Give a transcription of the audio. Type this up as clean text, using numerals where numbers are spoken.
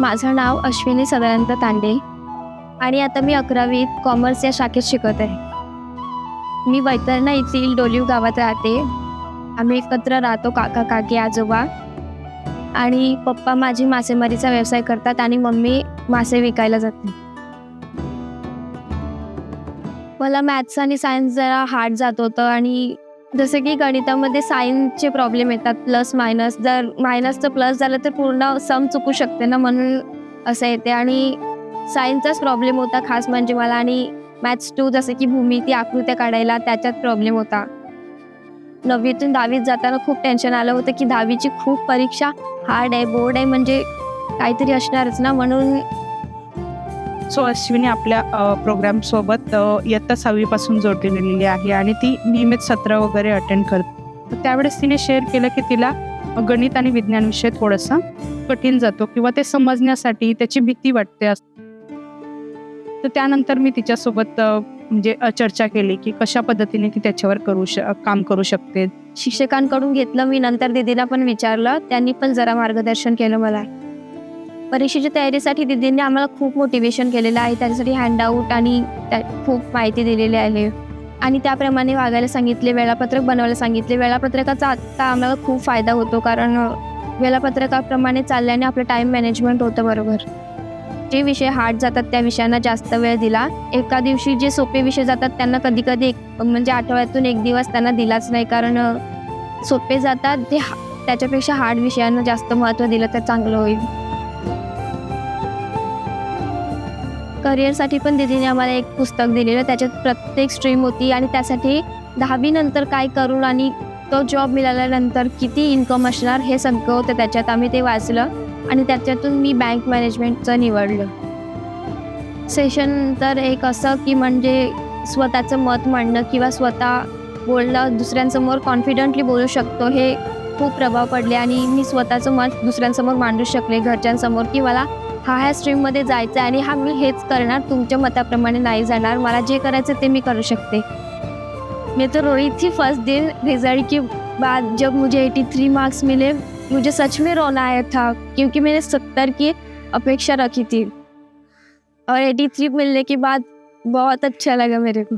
माझं नाव अश्विनी सदानंद तांडे आणि आता मी 11वीत कॉमर्स या शाखेत शिकत आहे. मी वैतरणा येथील डोलीव गावात राहते. आम्ही एकत्र राहतो, काका काकी आजोबा, आणि पप्पा माझी मासेमारीचा व्यवसाय करतात आणि मम्मी मासे विकायला जाते. मला मॅथ्स आणि सायन्स जरा हार्ड जात होतं आणि जसं की गणितामध्ये सायन्सचे प्रॉब्लेम येतात, प्लस मायनस. जर मायनसचं प्लस झालं तर पूर्ण सम चुकू शकते ना, म्हणून असं येते. आणि सायन्सचाच प्रॉब्लेम होता खास म्हणजे मला. आणि मॅथ्स 2 जसं की भूमिती आकृत्या काढायला त्याच्यात प्रॉब्लेम होता. 9वीतून 10वीत जाताना खूप टेन्शन आलं होतं की 10वीची खूप परीक्षा हार्ड आहे, बोर्ड आहे, म्हणजे काहीतरी असणारच ना, म्हणून. सो अश्विनी आपल्या प्रोग्रामसोबत इयत्ता 6वीपासून जोडलेली आहे आणि ती नियमित सत्र वगैरे अटेंड करते. तर त्यावेळेस तिने शेअर केलं की तिला गणित आणि विज्ञान विषय थोडंसं कठीण जातो किंवा ते समजण्यासाठी त्याची भीती वाटते. तर त्यानंतर मी तिच्यासोबत म्हणजे चर्चा केली की कशा पद्धतीने ती त्याच्यावर काम करू शकते. शिक्षकांकडून घेतलं मी, नंतर दीदीला पण विचारलं, त्यांनी पण जरा मार्गदर्शन केलं मला. परीक्षेच्या तयारीसाठी दीदींनी आम्हाला खूप मोटिवेशन केलेलं आहे. त्याच्यासाठी हँडआउट आणि खूप माहिती दिलेली आहे आणि त्याप्रमाणे वागायला सांगितले, वेळापत्रक बनवायला सांगितले. वेळापत्रकाचा आत्ता आम्हाला खूप फायदा होतो, कारण वेळापत्रकाप्रमाणे चालल्याने आपलं टाईम मॅनेजमेंट होतं बरोबर. जे विषय हार्ड जातात त्या विषयांना जास्त वेळ दिला. एका दिवशी जे सोपे विषय जातात त्यांना कधी कधी म्हणजे आठवड्यातून 1 दिवस त्यांना दिलाच नाही, कारण सोपे जातात ते त्याच्यापेक्षा हार्ड विषयांना जास्त महत्त्व दिलं तर चांगलं होईल. करिअरसाठी पण दीदीने आम्हाला एक पुस्तक दिलेलं, त्याच्यात प्रत्येक स्ट्रीम होती आणि त्यासाठी 10वी नंतर काय करू आणि तो जॉब मिळाल्यानंतर किती इन्कम असणार हे सगळं होतं त्याच्यात. आम्ही ते वाचलं आणि त्याच्यातून मी बँक मॅनेजमेंटचं निवडलं. सेशन तर एक असं की म्हणजे स्वतःचं मत मांडणं किंवा स्वतः बोलणं, दुसऱ्यांसमोर कॉन्फिडंटली बोलू शकतो, हे खूप प्रभाव पडले आणि मी स्वतःचं मत दुसऱ्यांसमोर मांडू शकले, घरच्यांसमोर, की मला ह्या स्ट्रीममध्ये जायचं आहे आणि मी हेच करणार, तुमच्या मताप्रमाणे नाही जाणार, मला जे करायचं ते मी करू शकते. मैं तो रोई थी फर्स्ट दिन रिजल्ट के बाद जब मुझे 83 मार्क्स मिले. मुझे सच में रोना आया था क्योंकि मैंने 70 की अपेक्षा रखी थी और 83 मिलने के बाद बहुत अच्छा लगा मेरे को.